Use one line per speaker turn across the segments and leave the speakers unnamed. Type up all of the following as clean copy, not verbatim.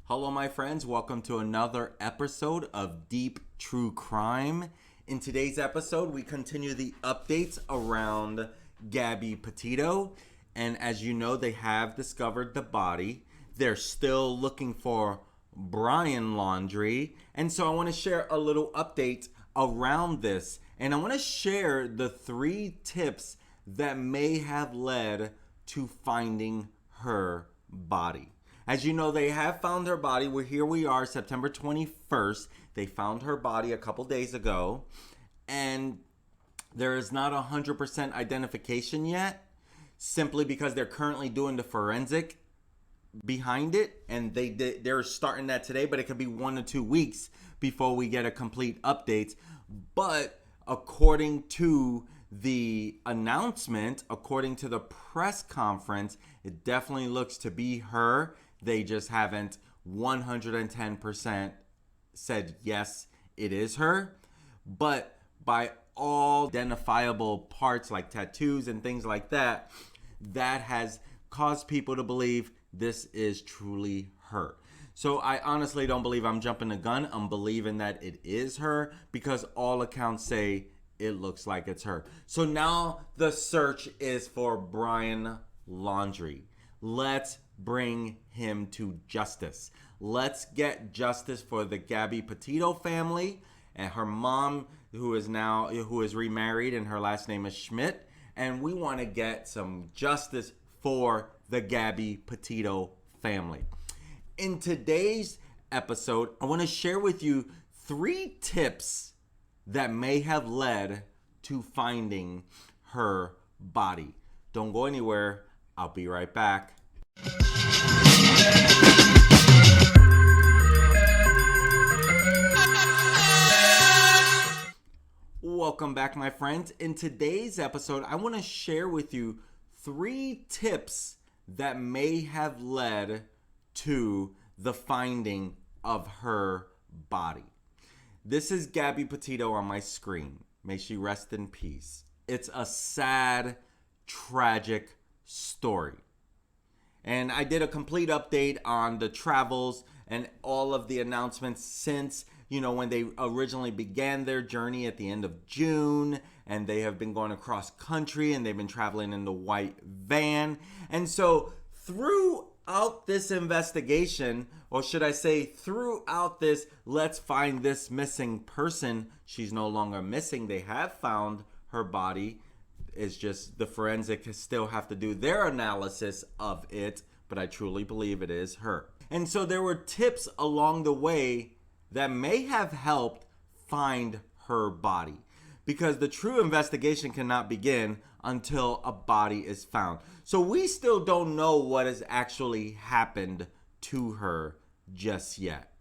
Hello, my friends. Welcome to another episode of Deep True Crime. In today's episode, we continue the updates around Gabby Petito. And as you know, they have discovered the body. They're still looking for Brian Laundrie. And so I want to share a little update around this. And I want to share the 3 tips that may have led to finding her body. As you know, they have found her body. Here we are, September 21st. They found her body a couple days ago. And there is not 100% identification yet, simply because they're currently doing the forensic behind it. And they're starting that today, but it could be 1 to 2 weeks before we get a complete update. But according to the announcement, according to the press conference, it definitely looks to be her. They just haven't 110% said yes, it is her. But by all identifiable parts like tattoos and things like that, that has caused people to believe this is truly her. So I honestly don't believe I'm jumping the gun. I'm believing that it is her because all accounts say it looks like it's her. So now the search is for Brian Laundrie. Let's bring him to justice. Let's get justice for the Gabby Petito family and her mom, who is remarried, and her last name is Schmidt. And we want to get some justice for the Gabby Petito family. In today's episode, I want to share with you 3 tips that may have led to finding her body. Don't go anywhere. I'll be right back. Welcome back, my friends. In today's episode, I want to share with you 3 tips that may have led to the finding of her body. This is Gabby Petito on my screen. May she rest in peace. It's a sad, tragic story. And I did a complete update on the travels and all of the announcements since, when they originally began their journey at the end of June. And they have been going across country and they've been traveling in the white van. And so throughout this investigation, or should I say throughout this, let's find this missing person. She's no longer missing. They have found her body. It's just the forensic still have to do their analysis of it, but I truly believe it is her. And so there were tips along the way that may have helped find her body, because the true investigation cannot begin until a body is found. So we still don't know what has actually happened to her just yet.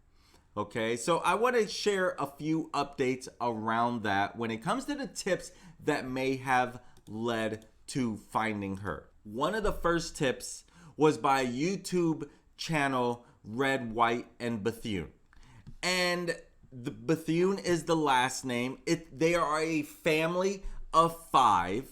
Okay, so I want to share a few updates around that when it comes to the tips that may have led to finding her. One of the first tips was by YouTube channel Red, White and Bethune. And the Bethune is the last name. They are a family of 5.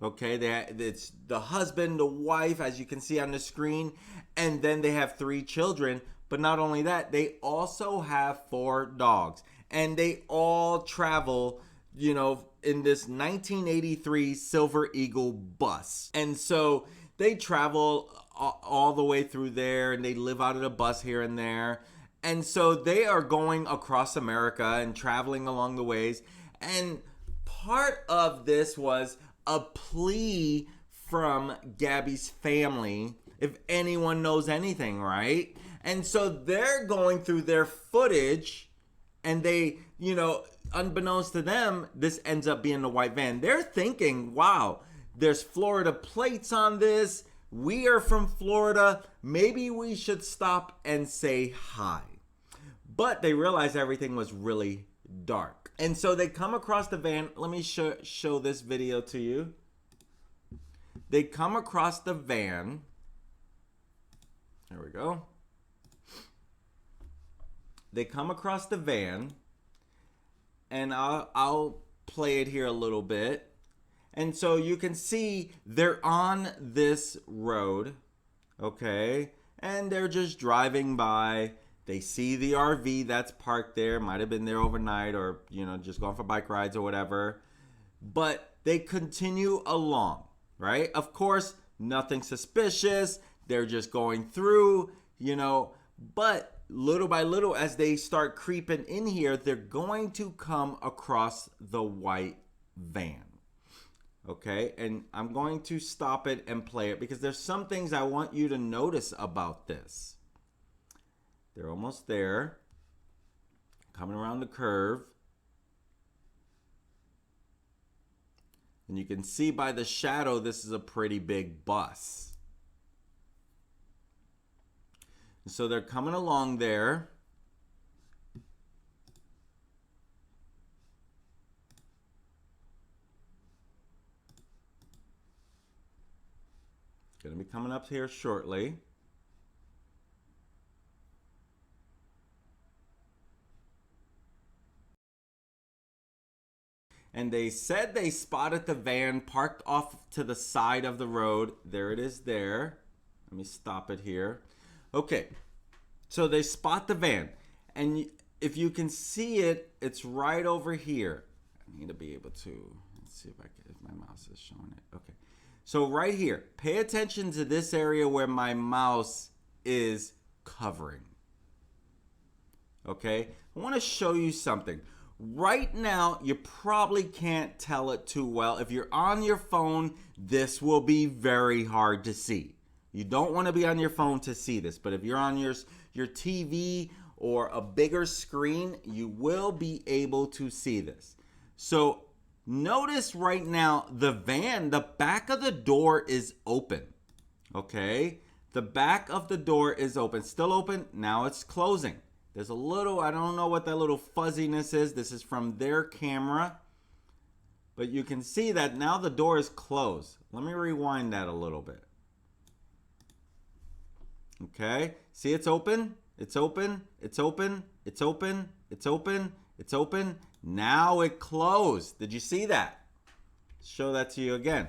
Okay, it's the husband, the wife, as you can see on the screen, and then they have 3 children. But not only that, they also have 4 dogs, and they all travel, in this 1983 Silver Eagle bus. And so they travel all the way through there, and they live out of the bus here and there. And so they are going across America and traveling along the ways. And part of this was a plea from Gabby's family, if anyone knows anything, right? And so they're going through their footage, and they, unbeknownst to them, this ends up being the white van. They're thinking, wow, there's Florida plates on this. We are from Florida. Maybe we should stop and say hi. But they realized everything was really dark. And so they come across the van. Let me show this video to you. They come across the van. There we go. They come across the van. And I'll play it here a little bit. And so you can see they're on this road. Okay. And they're just driving by. They see the RV that's parked there, might have been there overnight or, just going for bike rides or whatever. But they continue along, right? Of course, nothing suspicious. They're just going through, but little by little, as they start creeping in here, they're going to come across the white van. Okay, and I'm going to stop it and play it because there's some things I want you to notice about this. They're almost there, coming around the curve. And you can see by the shadow, this is a pretty big bus. So they're coming along there. Going to be coming up here shortly. And they said they spotted the van parked off to the side of the road. There it is there. Let me stop it here. Okay, so they spot the van. And if you can see it, it's right over here. I need to be able to, let's see if my mouse is showing it. Okay, so right here, pay attention to this area where my mouse is covering. Okay, I want to show you something. Right now, you probably can't tell it too well. If you're on your phone, this will be very hard to see. You don't want to be on your phone to see this, but if you're on your TV or a bigger screen, you will be able to see this. So notice right now, the van, the back of the door is open. Okay, the back of the door is open, still open. Now it's closing. There's a little, I don't know what that little fuzziness is. This is from their camera. But you can see that now the door is closed. Let me rewind that a little bit. Okay, see it's open, it's open, it's open, it's open, it's open, it's open. Now it closed. Did you see that? Show that to you again.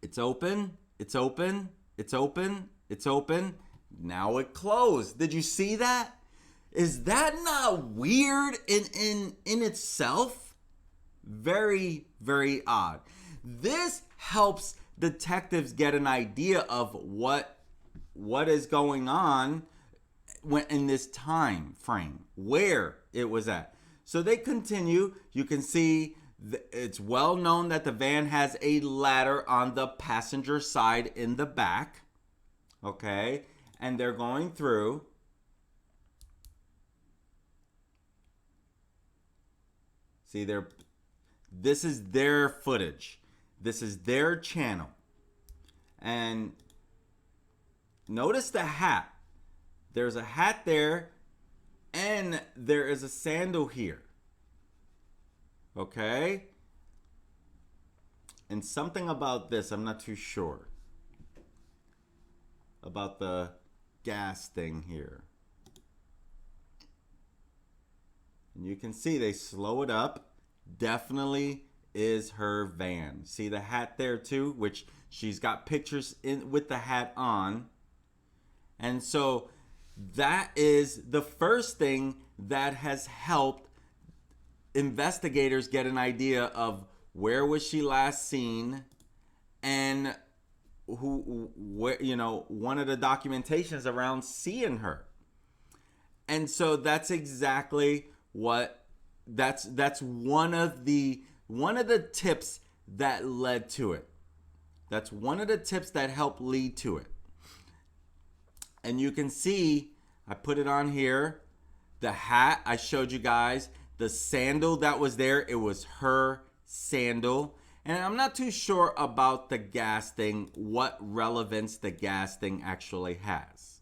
It's open, it's open, it's open, it's open. Now it closed. Did you see that? Is that not weird in itself? Very, very odd. This helps detectives get an idea of what is going on when in this time frame, where it was at. So they continue. You can see it's well known that the van has a ladder on the passenger side in the back. Okay. And they're going through. See, this is their footage. This is their channel. And notice the hat. There's a hat there, and there is a sandal here. Okay? And something about this, I'm not too sure. About the gas thing here. And you can see they slow it up. Definitely is her van. See the hat there too, which she's got pictures in with the hat on. And so that is the first thing that has helped investigators get an idea of where was she last seen, and one of the documentations around seeing her. And so that's exactly what that's one of the tips that led to it. That's one of the tips that helped lead to it. And you can see, I put it on here, the hat I showed you guys, the sandal that was there, it was her sandal. And I'm not too sure about the gas thing, what relevance the gas thing actually has.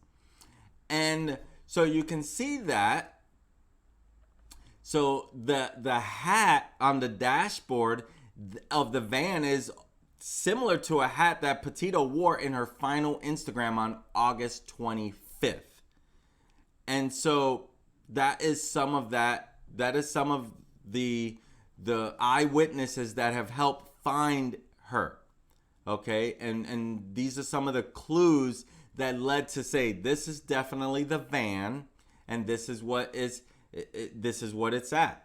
And so you can see that. So the hat on the dashboard of the van is similar to a hat that Petito wore in her final Instagram on August 25th. And so that is some of the eyewitnesses that have helped find her. Okay, and these are some of the clues that led to say this is definitely the van, and this is what it's at.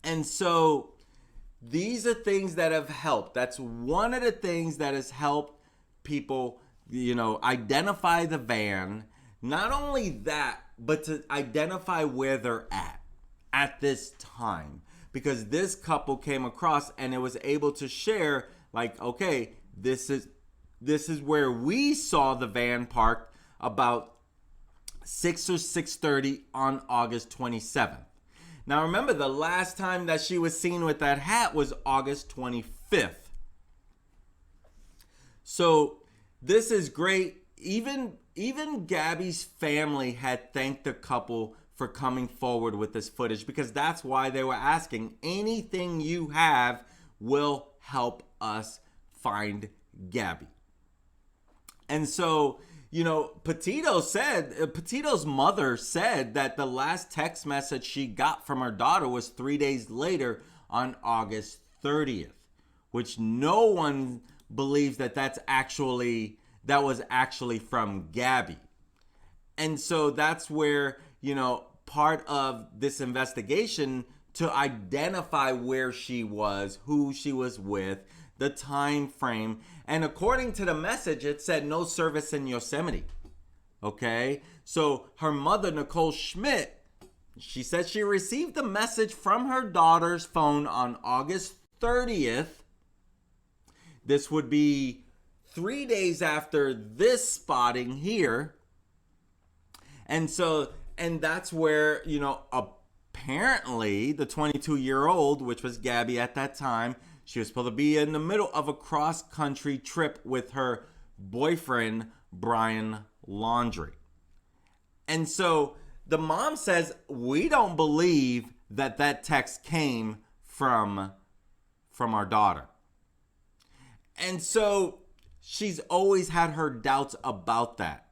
And so these are things that have helped. That's one of the things that has helped people, identify the van. Not only that, but to identify where they're at this time. Because this couple came across and it was able to share, like, okay, this is where we saw the van parked about 6 or 6:30 on August 27th. Now remember, the last time that she was seen with that hat was August 25th. So this is great. Even Gabby's family had thanked the couple for coming forward with this footage, because that's why they were asking, anything you have will help us find Gabby. And so, Petito's mother said that the last text message she got from her daughter was 3 days later on August 30th, which no one believes that was actually from Gabby. And so that's where, part of this investigation to identify where she was, who she was with, the time frame. And according to the message, it said no service in Yosemite. Okay? So her mother, Nicole Schmidt, she said she received the message from her daughter's phone on August 30th. This would be 3 days after this spotting here. And that's where, apparently the 22-year-old, which was Gabby at that time, she was supposed to be in the middle of a cross-country trip with her boyfriend, Brian Laundrie. And so the mom says, we don't believe that text came from our daughter. And so she's always had her doubts about that.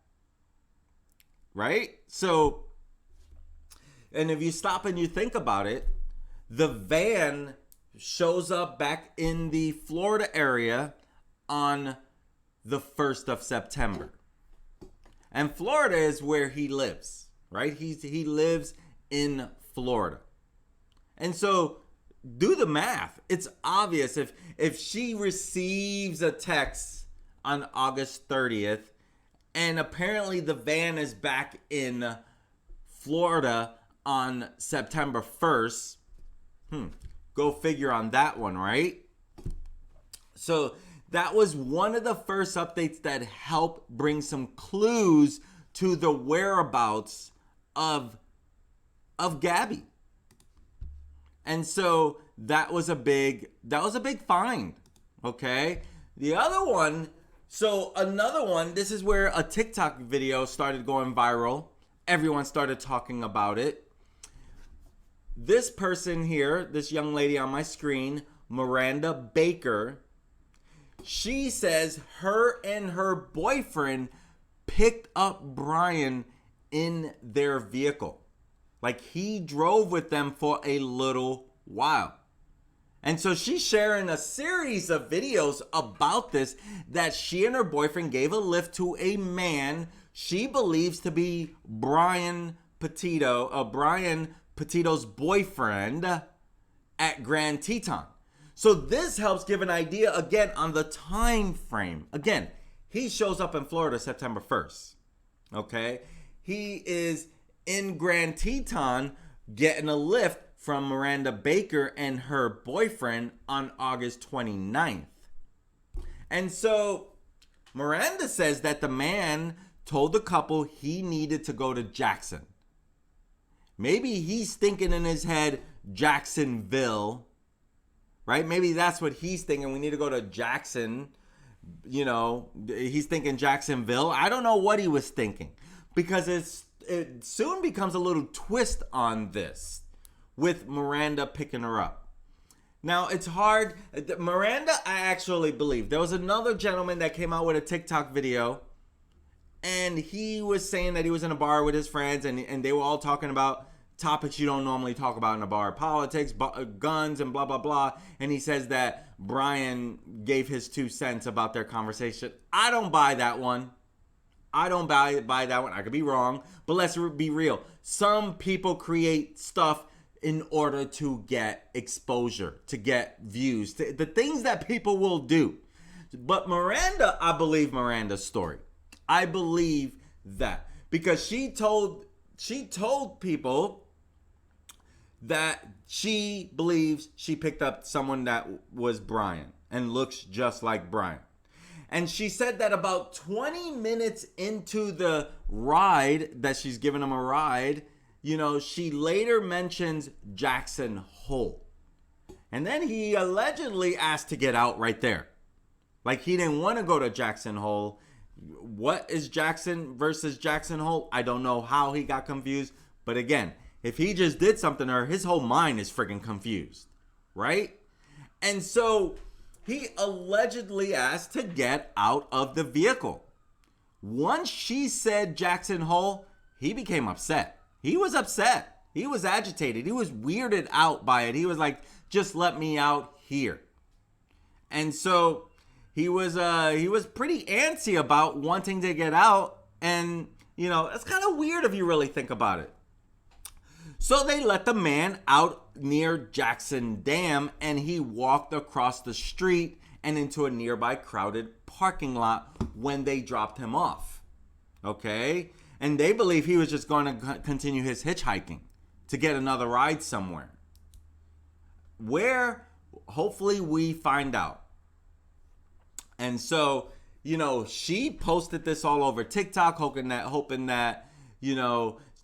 Right? So, and if you stop and you think about it, the van shows up back in the Florida area on the 1st of September. And Florida is where he lives, right? He lives in Florida. And so do the math. It's obvious if she receives a text on August 30th and apparently the van is back in Florida on September 1st, go figure on that one, right? So that was one of the first updates that helped bring some clues to the whereabouts of Gabby. And so that was a big find. Okay. The other one, another one, this is where a TikTok video started going viral. Everyone started talking about it. This person here, this young lady on my screen, Miranda Baker, she says her and her boyfriend picked up Brian in their vehicle. Like he drove with them for a little while. And so she's sharing a series of videos about this, that she and her boyfriend gave a lift to a man she believes to be Brian Petito's boyfriend at Grand Teton. So this helps give an idea again on the time frame. Again, he shows up in Florida September 1st. Okay? He is in Grand Teton getting a lift from Miranda Baker and her boyfriend on August 29th. And so Miranda says that the man told the couple he needed to go to Jackson. Maybe he's thinking in his head Jacksonville, right? Maybe that's what he's thinking. We need to go to Jackson. He's thinking Jacksonville. I don't know what he was thinking, because it soon becomes a little twist on this with Miranda picking her up. Now, it's hard. Miranda, I actually believe. There was another gentleman that came out with a TikTok video, and he was saying that he was in a bar with his friends, and they were all talking about topics you don't normally talk about in a bar. Politics, guns, and blah, blah, blah. And he says that Brian gave his 2 cents about their conversation. I don't buy that one. I don't buy that one. I could be wrong, but let's be real. Some people create stuff in order to get exposure, to get views, the things that people will do. But Miranda, I believe Miranda's story. I believe that because she told people that she believes she picked up someone that was Brian and looks just like Brian. And she said that about 20 minutes into the ride, that she's giving him a ride, she later mentions Jackson Hole. And then he allegedly asked to get out right there. Like he didn't want to go to Jackson Hole. What is Jackson versus Jackson Hole? I don't know how he got confused. But again, if he just did something to her, his whole mind is freaking confused. Right? And so he allegedly asked to get out of the vehicle. Once she said Jackson Hole, he became upset. He was upset. He was agitated. He was weirded out by it. He was like, just let me out here. And so he was pretty antsy about wanting to get out. And, it's kind of weird if you really think about it. So they let the man out near Jackson Dam, and he walked across the street and into a nearby crowded parking lot when they dropped him off. Okay? And they believe he was just going to continue his hitchhiking to get another ride somewhere. Where? Hopefully we find out. And so, she posted this all over TikTok, hoping that,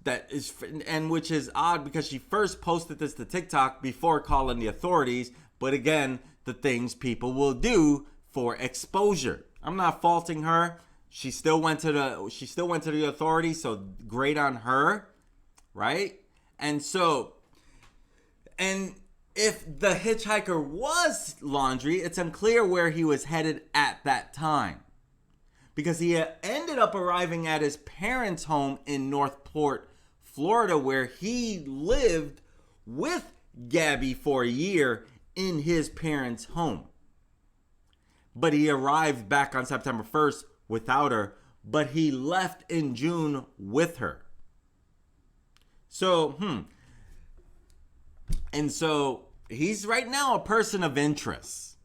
that is, and which is odd because she first posted this to TikTok before calling the authorities. But again, the things people will do for exposure. I'm not faulting her. She still went to the authorities, so great on her, right? And so, and if the hitchhiker was Laundrie, it's unclear where he was headed at that time, because he ended up arriving at his parents' home in Northport, Florida, where he lived with Gabby for a year in his parents' home. But he arrived back on September 1st without her, but he left in June with her. So, And so he's right now a person of interest.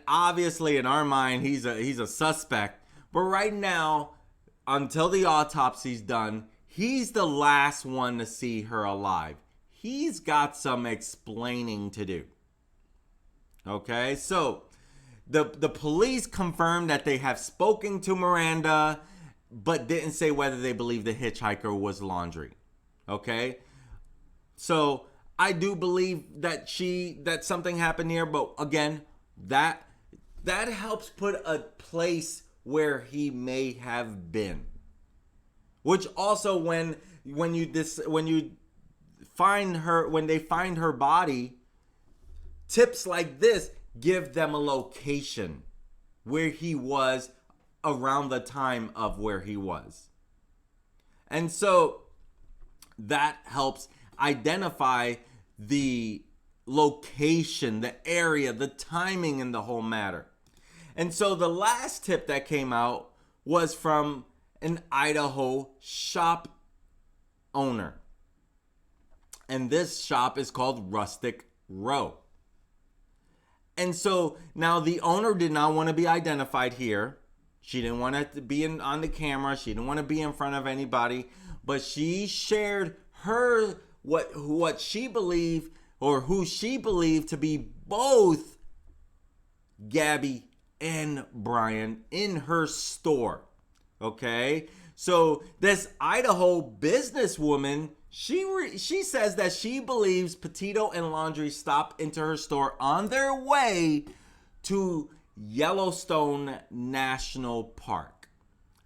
Obviously in our mind, he's a suspect, but right now, until the autopsy's done, he's the last one to see her alive. He's got some explaining to do. Okay, so the police confirmed that they have spoken to Miranda, but didn't say whether they believe the hitchhiker was Laundrie. Okay, so I do believe that something happened here, but again, that helps put a place where he may have been. Which also, when they find her body, tips like this give them a location where he was around the time of where he was. And so that helps identify the location, the area, the timing, and the whole matter. And so the last tip that came out was from an Idaho shop owner. And this shop is called Rustic Row. And so now the owner did not want to be identified here. She didn't want to be on the camera. She didn't want to be in front of anybody. But she shared what she believed, or who she believed to be both Gabby and Brian in her store. Okay? So this Idaho businesswoman, she says that she believes Petito and Laundrie stopped into her store on their way to Yellowstone National Park.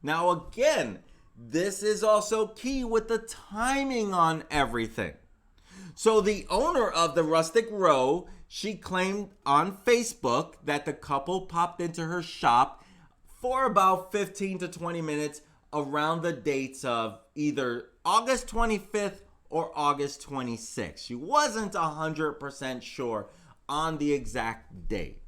Now again, this is also key with the timing on everything. So the owner of the Rustic Row, she claimed on Facebook that the couple popped into her shop for about 15 to 20 minutes around the dates of either August 25th or August 26th. She wasn't 100% sure on the exact date.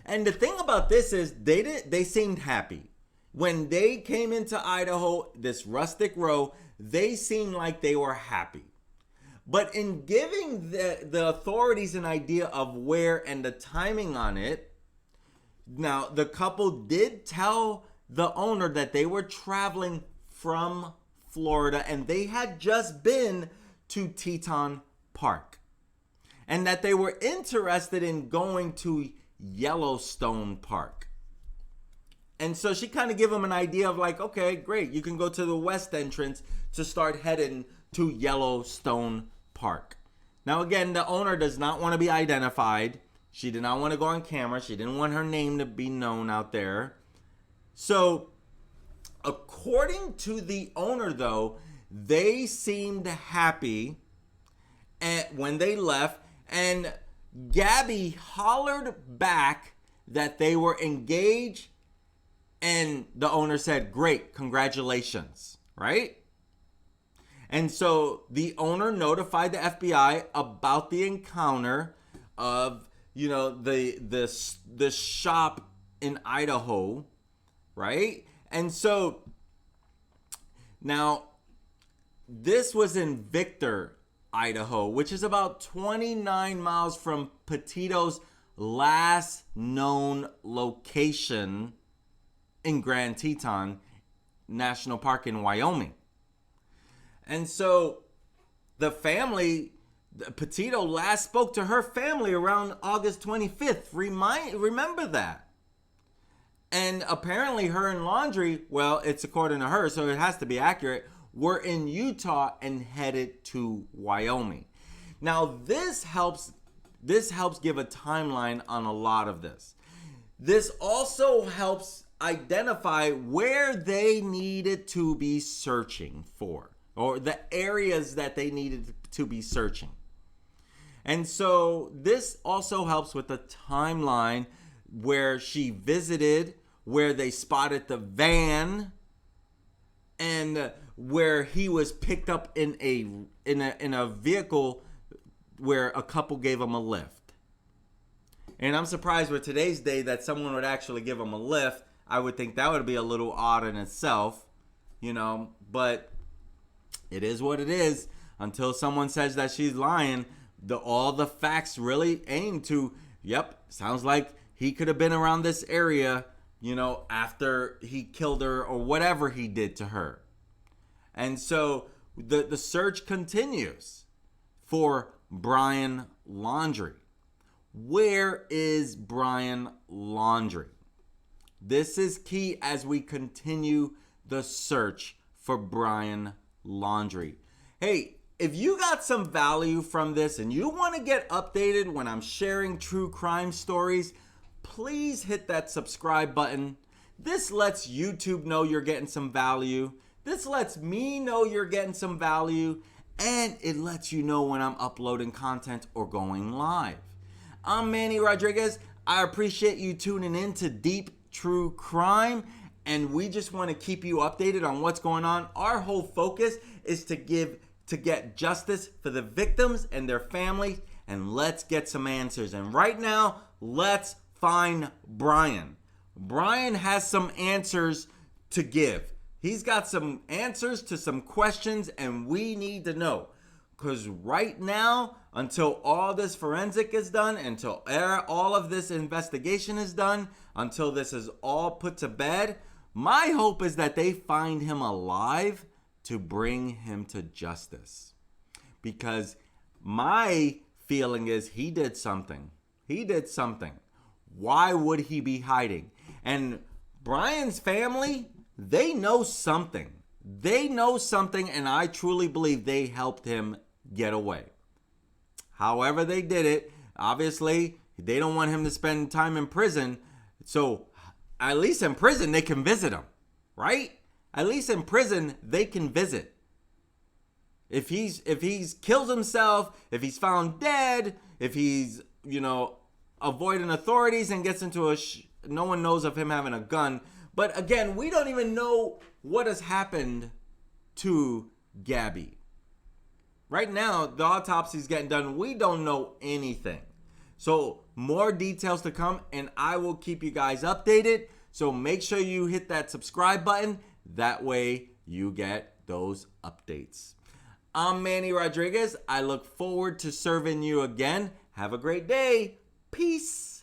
And the thing about this is they seemed happy. when they came into Idaho, this Rustic Row, they seemed like they were happy. But in giving the authorities an idea of where and the timing on it, now the couple did tell the owner that they were traveling from Florida and they had just been to Teton Park. And that they were interested in going to Yellowstone Park. And so she kind of gave them an idea of like, okay, great. You can go to the west entrance to start heading to Yellowstone Park. Now, again, the owner does not want to be identified. She did not want to go on camera. She didn't want her name to be known out there. So, according to the owner, though, they seemed happy when they left. And Gabby hollered back that they were engaged. And the owner said, great, congratulations, right? And so the owner notified the FBI about the encounter of, the shop in Idaho, right? And so now this was in Victor, Idaho, which is about 29 miles from Petito's last known location in Grand Teton National Park in Wyoming. And so the family, Petito last spoke to her family around August 25th. Remember that. And apparently her and Laundrie, well, it's according to her, so it has to be accurate, were in Utah and headed to Wyoming. Now, this helps give a timeline on a lot of this. This also helps identify where they needed to be searching for, or the areas that they needed to be searching. And so this also helps with the timeline where she visited, where they spotted the van, and where he was picked up in a vehicle where a couple gave him a lift. And I'm surprised with today's day that someone would actually give him a lift. I would think that would be a little odd in itself, but it is what it is. Until someone says that she's lying, all the facts really aim to, yep, sounds like he could have been around this area, after he killed her or whatever he did to her. And so the search continues for Brian Laundrie. Where is Brian Laundrie? This is key as we continue the search for Brian Laundrie. Hey, if you got some value from this and you want to get updated when I'm sharing true crime stories, please hit that subscribe button. This lets YouTube know you're getting some value. This lets me know you're getting some value. And it lets you know when I'm uploading content or going live. I'm Manny Rodriguez. I appreciate you tuning in to Deep True Crime, and we just want to keep you updated on what's going on. Our whole focus is to get justice for the victims and their families, and let's get some answers. And right now, let's find Brian. Brian has some answers to give. He's got some answers to some questions, and we need to know. Because right now, until all this forensic is done, until all of this investigation is done, until this is all put to bed, my hope is that they find him alive to bring him to justice. Because my feeling is he did something. He did something. Why would he be hiding? And Brian's family, they know something. They know something, and I truly believe they helped him get away. However they did it, obviously, they don't want him to spend time in prison. So at least in prison, they can visit him, right? At least in prison, they can visit. If he's killed himself, if he's found dead, if he's, avoiding authorities and gets into no one knows of him having a gun. But again, we don't even know what has happened to Gabby. Right now, the autopsy's getting done. We don't know anything. So more details to come, and I will keep you guys updated. So make sure you hit that subscribe button. That way you get those updates. I'm Manny Rodriguez. I look forward to serving you again. Have a great day. Peace.